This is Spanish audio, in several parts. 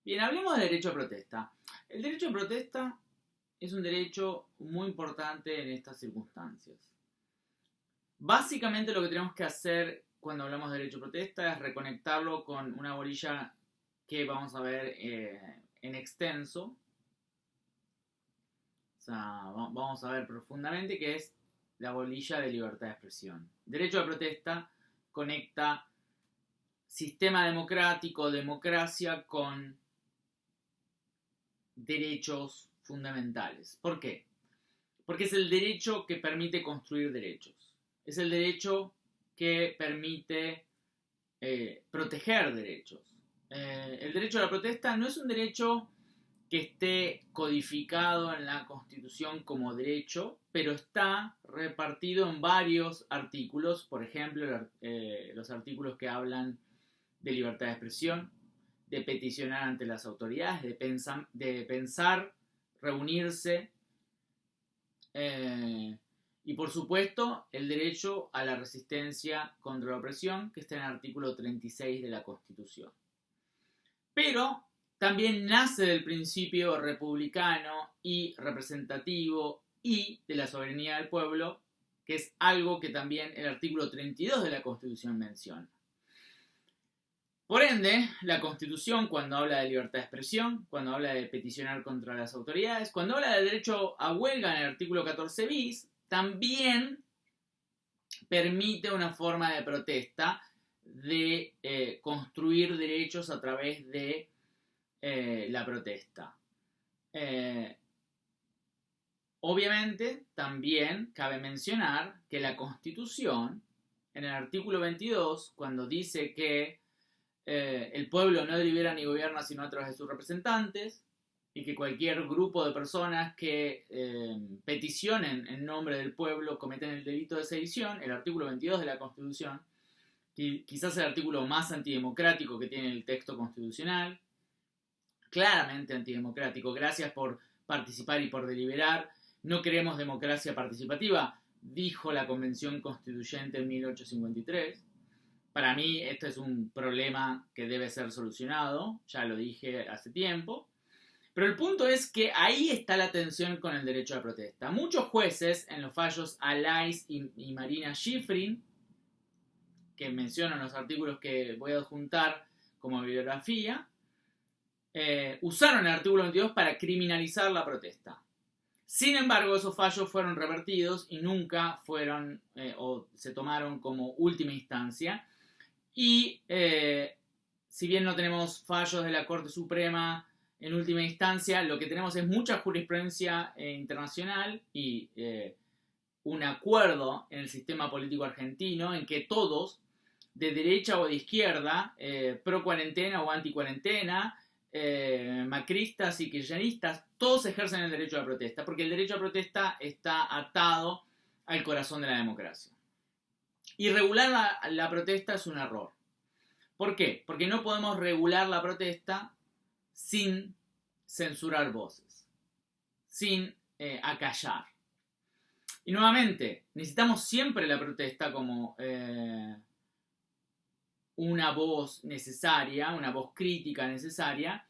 Bien, hablemos del derecho a protesta. El derecho a protesta es un derecho muy importante en estas circunstancias. Básicamente lo que tenemos que hacer cuando hablamos de derecho a protesta es reconectarlo con una bolilla que vamos a ver en extenso. O sea, vamos a ver profundamente que es la bolilla de libertad de expresión. Derecho a protesta conecta sistema democrático, democracia con derechos fundamentales. ¿Por qué? Porque es el derecho que permite construir derechos. Es el derecho que permite proteger derechos. El derecho a la protesta no es un derecho que esté codificado en la Constitución como derecho, pero está repartido en varios artículos, por ejemplo, los artículos que hablan de libertad de expresión, de peticionar ante las autoridades, de pensar, reunirse, y por supuesto el derecho a la resistencia contra la opresión, que está en el artículo 36 de la Constitución. Pero también nace del principio republicano y representativo y de la soberanía del pueblo, que es algo que también el artículo 32 de la Constitución menciona. Por ende, la Constitución, cuando habla de libertad de expresión, cuando habla de peticionar contra las autoridades, cuando habla del derecho a huelga en el artículo 14 bis, también permite una forma de protesta de construir derechos a través de la protesta. Obviamente, también cabe mencionar que la Constitución, en el artículo 22, cuando dice que el pueblo no delibera ni gobierna sino a través de sus representantes, y que cualquier grupo de personas que peticionen en nombre del pueblo cometen el delito de sedición, el artículo 22 de la Constitución, quizás el artículo más antidemocrático que tiene el texto constitucional, claramente antidemocrático. Gracias por participar y por deliberar. No queremos democracia participativa, dijo la Convención Constituyente en 1853. Para mí esto es un problema que debe ser solucionado, ya lo dije hace tiempo. Pero el punto es que ahí está la tensión con el derecho a protesta. Muchos jueces, en los fallos Alais y Marina Schifrin, que mencionan los artículos que voy a adjuntar como bibliografía, usaron el artículo 22 para criminalizar la protesta. Sin embargo, esos fallos fueron revertidos y nunca fueron o se tomaron como última instancia. Y si bien no tenemos fallos de la Corte Suprema en última instancia, lo que tenemos es mucha jurisprudencia internacional y un acuerdo en el sistema político argentino en que todos, de derecha o de izquierda, pro cuarentena o anti cuarentena, macristas y kirchneristas, todos ejercen el derecho a la protesta, porque el derecho a protesta está atado al corazón de la democracia. Y regular la protesta es un error. ¿Por qué? Porque no podemos regular la protesta sin censurar voces, sin acallar. Y nuevamente, necesitamos siempre la protesta como una voz necesaria, una voz crítica necesaria,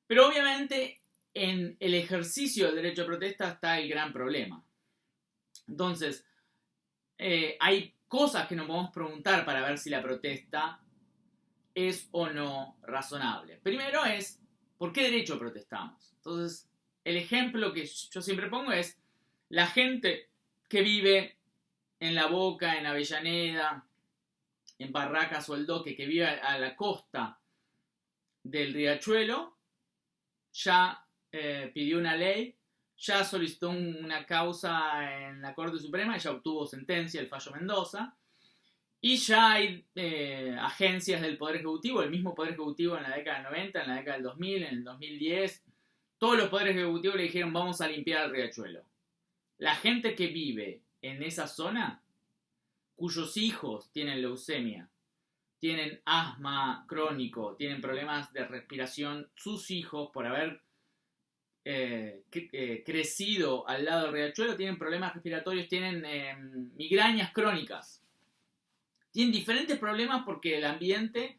pero obviamente en el ejercicio del derecho a protesta está el gran problema. Entonces, hay cosas que nos podemos preguntar para ver si la protesta es o no razonable. Primero es, ¿por qué derecho protestamos? Entonces, el ejemplo que yo siempre pongo es la gente que vive en La Boca, en Avellaneda, en Barracas o El Doque, que vive a la costa del Riachuelo, ya pidió una ley, ya solicitó una causa en la Corte Suprema y ya obtuvo sentencia, el fallo Mendoza. Y ya hay agencias del Poder Ejecutivo, el mismo Poder Ejecutivo en la década del 90, en la década del 2000, en el 2010. Todos los poderes ejecutivos le dijeron vamos a limpiar el riachuelo. La gente que vive en esa zona, cuyos hijos tienen leucemia, tienen asma crónico, tienen problemas de respiración, sus hijos por haber crecido al lado del riachuelo tienen problemas respiratorios, tienen migrañas crónicas. Tienen diferentes problemas porque el ambiente,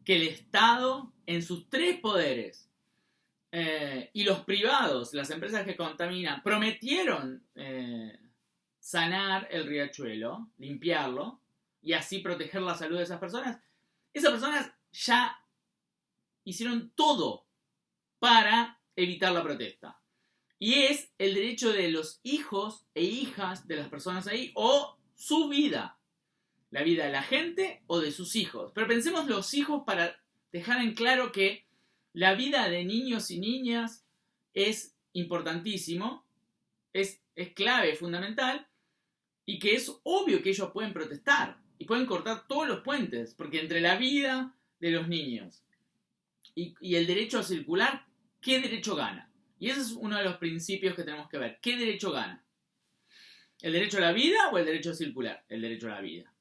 que el Estado, en sus tres poderes, y los privados, las empresas que contaminan, prometieron sanar el riachuelo, limpiarlo, y así proteger la salud de esas personas ya hicieron todo para evitar la protesta. Y es el derecho de los hijos e hijas de las personas ahí, o su vida. La vida de la gente o de sus hijos. Pero pensemos los hijos para dejar en claro que la vida de niños y niñas es importantísimo, es clave, fundamental, y que es obvio que ellos pueden protestar y pueden cortar todos los puentes, porque entre la vida de los niños y el derecho a circular, ¿qué derecho gana? Y ese es uno de los principios que tenemos que ver. ¿Qué derecho gana? ¿El derecho a la vida o el derecho a circular? El derecho a la vida.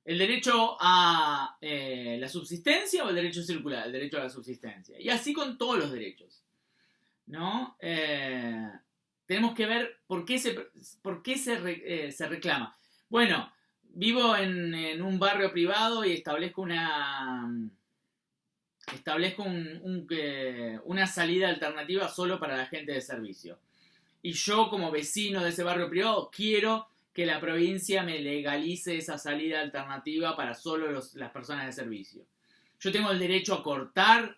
¿El derecho a la subsistencia o el derecho a circular? El derecho a la subsistencia. Y así con todos los derechos, ¿no? Tenemos que ver por qué se reclama. Bueno, vivo en un barrio privado y establezco una salida alternativa solo para la gente de servicio. Y yo, como vecino de ese barrio privado, quiero que la provincia me legalice esa salida alternativa para solo las personas de servicio. Yo tengo el derecho a cortar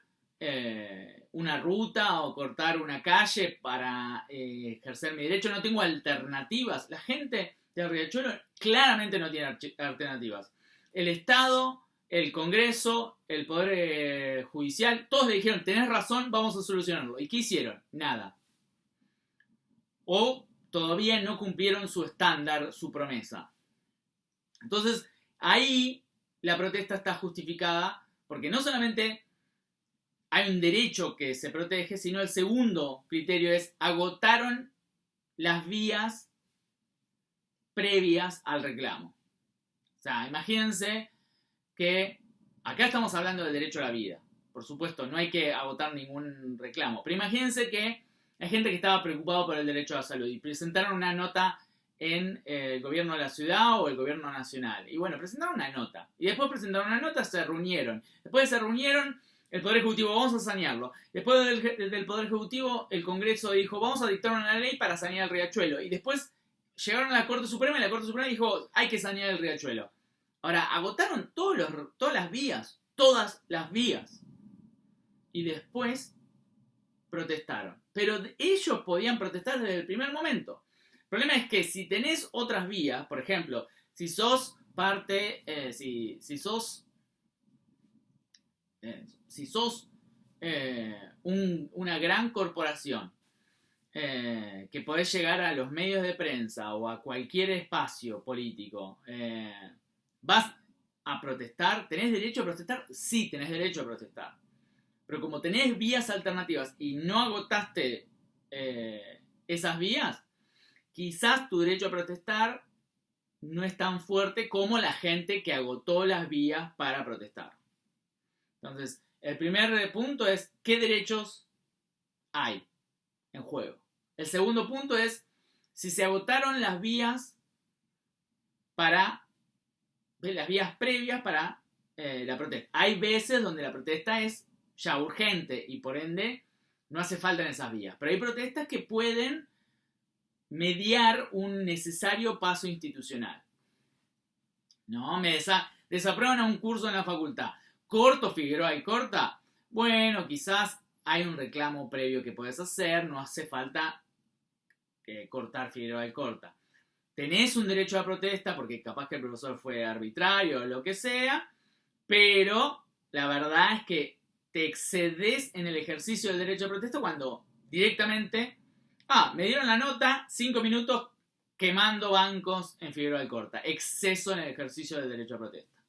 una ruta o cortar una calle para ejercer mi derecho. No tengo alternativas. La gente del Riachuelo claramente no tiene alternativas. El Estado, el Congreso, el Poder Judicial, todos le dijeron, tenés razón, vamos a solucionarlo. ¿Y qué hicieron? Nada. O todavía no cumplieron su estándar, su promesa. Entonces, ahí la protesta está justificada porque no solamente hay un derecho que se protege, sino el segundo criterio es agotaron las vías previas al reclamo. O sea, imagínense que acá estamos hablando del derecho a la vida. Por supuesto, no hay que agotar ningún reclamo. Pero imagínense que hay gente que estaba preocupada por el derecho a la salud y presentaron una nota en el gobierno de la ciudad o el gobierno nacional. Y bueno, presentaron una nota. Y después presentaron una nota, se reunieron. Después se reunieron, el Poder Ejecutivo, vamos a sanearlo. Después del Poder Ejecutivo, el Congreso dijo, vamos a dictar una ley para sanear el riachuelo. Y después llegaron a la Corte Suprema y la Corte Suprema dijo, hay que sanear el riachuelo. Ahora, agotaron todas las vías. Y después protestaron. Pero ellos podían protestar desde el primer momento. El problema es que si tenés otras vías, por ejemplo, si sos una gran corporación que podés llegar a los medios de prensa o a cualquier espacio político, ¿vas a protestar? ¿Tenés derecho a protestar? Sí, tenés derecho a protestar. Pero como tenés vías alternativas y no agotaste esas vías, quizás tu derecho a protestar no es tan fuerte como la gente que agotó las vías para protestar. Entonces, el primer punto es ¿qué derechos hay en juego? El segundo punto es si se agotaron las vías previas para la protesta. Hay veces donde la protesta es ya urgente y por ende no hace falta en esas vías. Pero hay protestas que pueden mediar un necesario paso institucional. No, me desaprueban a un curso en la facultad. ¿Corto Figueroa y corta? Bueno, quizás hay un reclamo previo que puedes hacer, no hace falta cortar Figueroa y corta. Tenés un derecho a protesta porque capaz que el profesor fue arbitrario o lo que sea, pero la verdad es que te excedes en el ejercicio del derecho a protesta cuando directamente, me dieron la nota, 5 minutos quemando bancos en Figueroa Alcorta. Exceso en el ejercicio del derecho a protesta.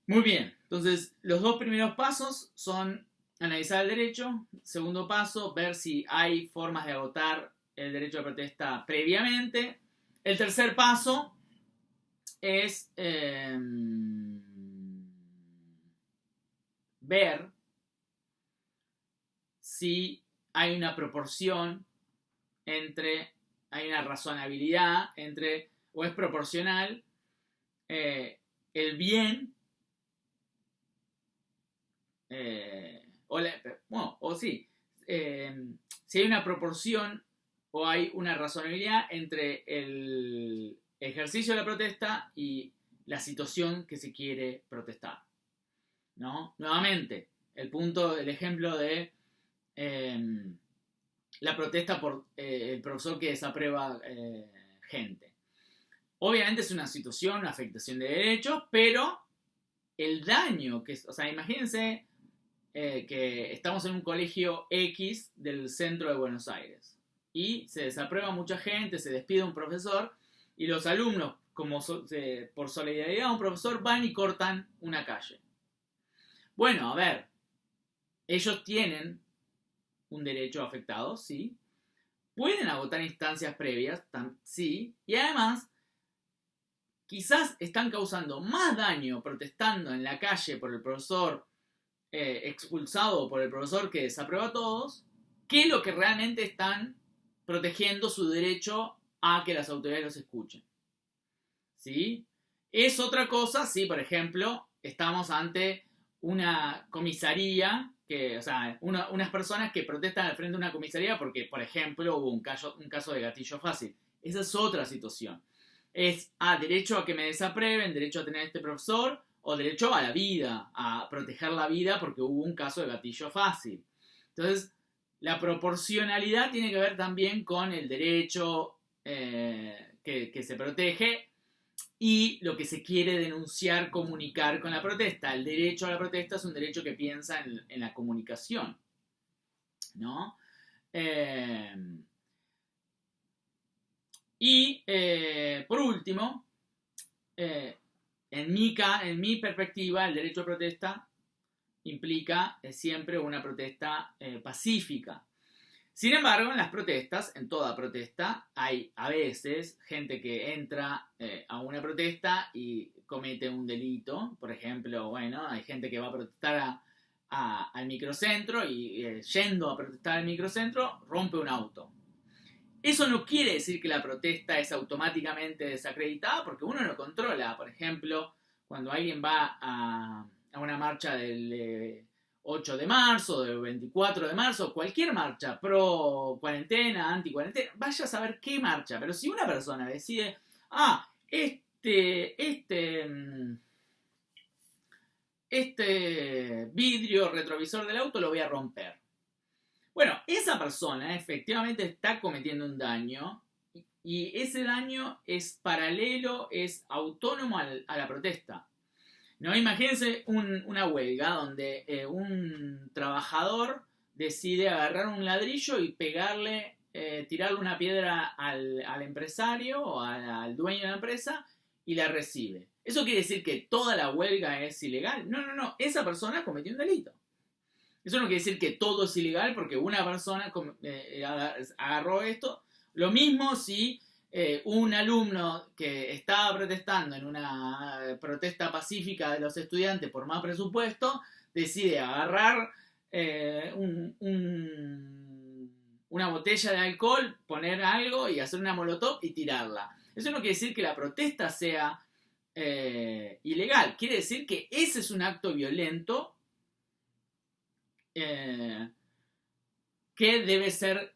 Muy bien, entonces los dos primeros pasos son analizar el derecho. Segundo paso, ver si hay formas de agotar el derecho a protesta previamente. El tercer paso es ver si hay una proporción hay una razonabilidad o es proporcional el bien o o sí, si hay una proporción o hay una razonabilidad entre el ejercicio de la protesta y la situación que se quiere protestar, ¿no? Nuevamente, el ejemplo de la protesta por el profesor que desaprueba gente. Obviamente es una situación, una afectación de derechos, pero el daño que, o sea, imagínense que estamos en un colegio X del centro de Buenos Aires y se desaprueba mucha gente, se despide un profesor y los alumnos, por solidaridad a un profesor, van y cortan una calle. Bueno, a ver, ellos tienen un derecho afectado, sí. Pueden agotar instancias previas, sí. Y además, quizás están causando más daño protestando en la calle por el profesor expulsado, por el profesor que desaprueba a todos, que lo que realmente están protegiendo su derecho a que las autoridades los escuchen. ¿Sí? Es otra cosa si, por ejemplo, estamos ante una comisaría, o sea, unas personas que protestan al frente de una comisaría porque, por ejemplo, hubo un caso de gatillo fácil. Esa es otra situación. Es derecho a que me desaprueben, derecho a tener este profesor, o derecho a la vida, a proteger la vida porque hubo un caso de gatillo fácil. Entonces, la proporcionalidad tiene que ver también con el derecho que se protege y lo que se quiere denunciar, comunicar con la protesta. El derecho a la protesta es un derecho que piensa en la comunicación, ¿no? Por último, en mi perspectiva, el derecho a protesta implica siempre una protesta pacífica. Sin embargo, en las protestas, en toda protesta, hay a veces gente que entra a una protesta y comete un delito. Por ejemplo, bueno, hay gente que va a protestar al microcentro y yendo a protestar al microcentro rompe un auto. Eso no quiere decir que la protesta es automáticamente desacreditada porque uno no controla. Por ejemplo, cuando alguien va a una marcha del 8 de marzo, del 24 de marzo, cualquier marcha, pro cuarentena, anti cuarentena, vaya a saber qué marcha. Pero si una persona decide, este vidrio retrovisor del auto lo voy a romper. Bueno, esa persona efectivamente está cometiendo un daño y ese daño es paralelo, es autónomo a la protesta. ¿No? Imagínense una huelga donde un trabajador decide agarrar un ladrillo y tirarle una piedra al empresario o al dueño de la empresa y la recibe. ¿Eso quiere decir que toda la huelga es ilegal? No. Esa persona cometió un delito. Eso no quiere decir que todo es ilegal porque una persona agarró esto. Lo mismo si un alumno que estaba protestando en una protesta pacífica de los estudiantes por más presupuesto decide agarrar una botella de alcohol, poner algo y hacer una molotov y tirarla. Eso no quiere decir que la protesta sea ilegal. Quiere decir que ese es un acto violento que debe ser,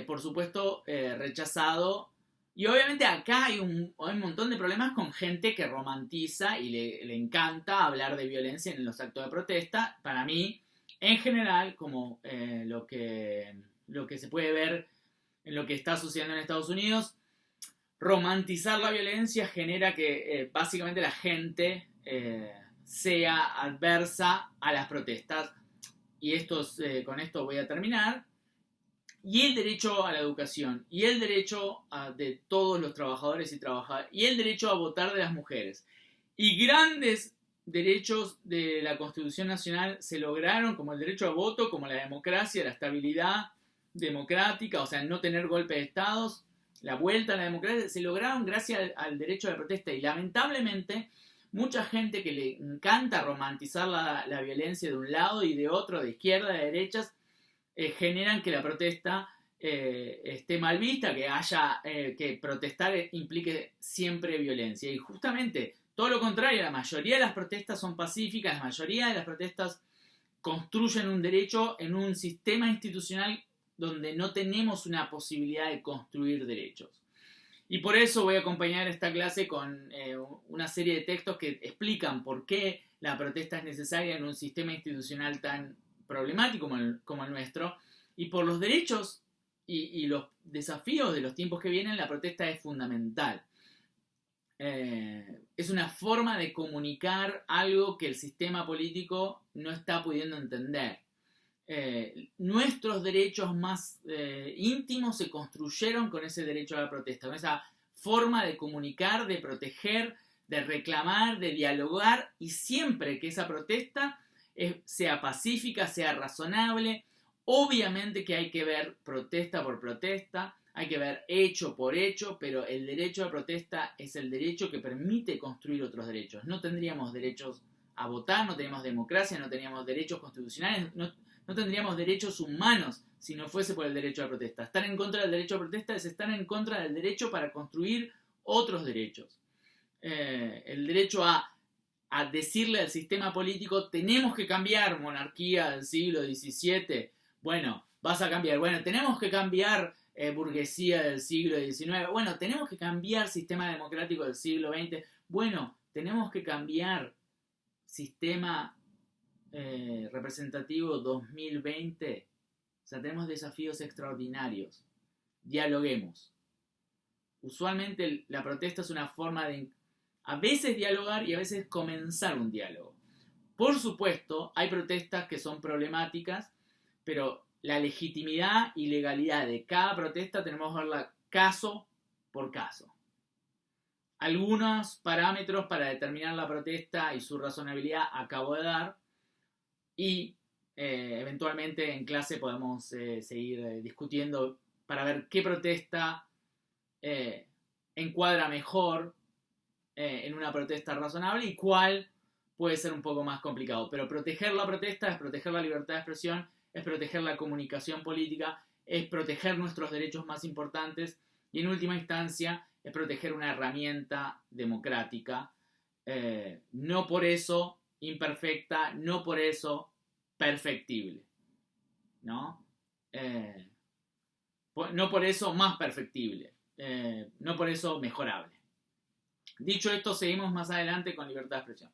por supuesto, rechazado. Y obviamente acá hay un montón de problemas con gente que romantiza y le encanta hablar de violencia en los actos de protesta. Para mí, en general, como lo que se puede ver en lo que está sucediendo en Estados Unidos, romantizar la violencia genera que básicamente la gente sea adversa a las protestas. Y con esto voy a terminar. Y el derecho a la educación, y el derecho de todos los trabajadores y trabajadoras, y el derecho a votar de las mujeres. Y grandes derechos de la Constitución Nacional se lograron, como el derecho a voto, como la democracia, la estabilidad democrática, o sea, no tener golpes de estados, la vuelta a la democracia, se lograron gracias al derecho a la protesta. Y lamentablemente, mucha gente que le encanta romantizar la violencia de un lado y de otro, de izquierda, de derechas, generan que la protesta esté mal vista, que protestar implique siempre violencia. Y justamente todo lo contrario, la mayoría de las protestas son pacíficas, la mayoría de las protestas construyen un derecho en un sistema institucional donde no tenemos una posibilidad de construir derechos. Y por eso voy a acompañar esta clase con una serie de textos que explican por qué la protesta es necesaria en un sistema institucional tan problemático como el nuestro, y por los derechos y los desafíos de los tiempos que vienen, la protesta es fundamental. Es una forma de comunicar algo que el sistema político no está pudiendo entender. Nuestros derechos más íntimos se construyeron con ese derecho a la protesta, con esa forma de comunicar, de proteger, de reclamar, de dialogar, y siempre que esa protesta sea pacífica, sea razonable. Obviamente que hay que ver protesta por protesta, hay que ver hecho por hecho, pero el derecho a protesta es el derecho que permite construir otros derechos. No tendríamos derechos a votar, no tenemos democracia, no teníamos derechos constitucionales, no tendríamos derechos humanos si no fuese por el derecho a la protesta. Estar en contra del derecho a protesta es estar en contra del derecho para construir otros derechos. El derecho a decirle al sistema político: tenemos que cambiar, monarquía del siglo XVII. Bueno, vas a cambiar. Bueno, tenemos que cambiar burguesía del siglo XIX. Bueno, tenemos que cambiar sistema democrático del siglo XX. Bueno, tenemos que cambiar sistema representativo 2020. O sea, tenemos desafíos extraordinarios. Dialoguemos. Usualmente la protesta es una forma de a veces dialogar y a veces comenzar un diálogo. Por supuesto, hay protestas que son problemáticas, pero la legitimidad y legalidad de cada protesta tenemos que verla caso por caso. Algunos parámetros para determinar la protesta y su razonabilidad acabo de dar, y eventualmente en clase podemos seguir discutiendo para ver qué protesta encuadra mejor en una protesta razonable y cuál puede ser un poco más complicado. Pero proteger la protesta es proteger la libertad de expresión, es proteger la comunicación política, es proteger nuestros derechos más importantes y en última instancia es proteger una herramienta democrática, no por eso imperfecta, no por eso perfectible, ¿no? No por eso más perfectible, no por eso mejorable. Dicho esto, seguimos más adelante con libertad de expresión.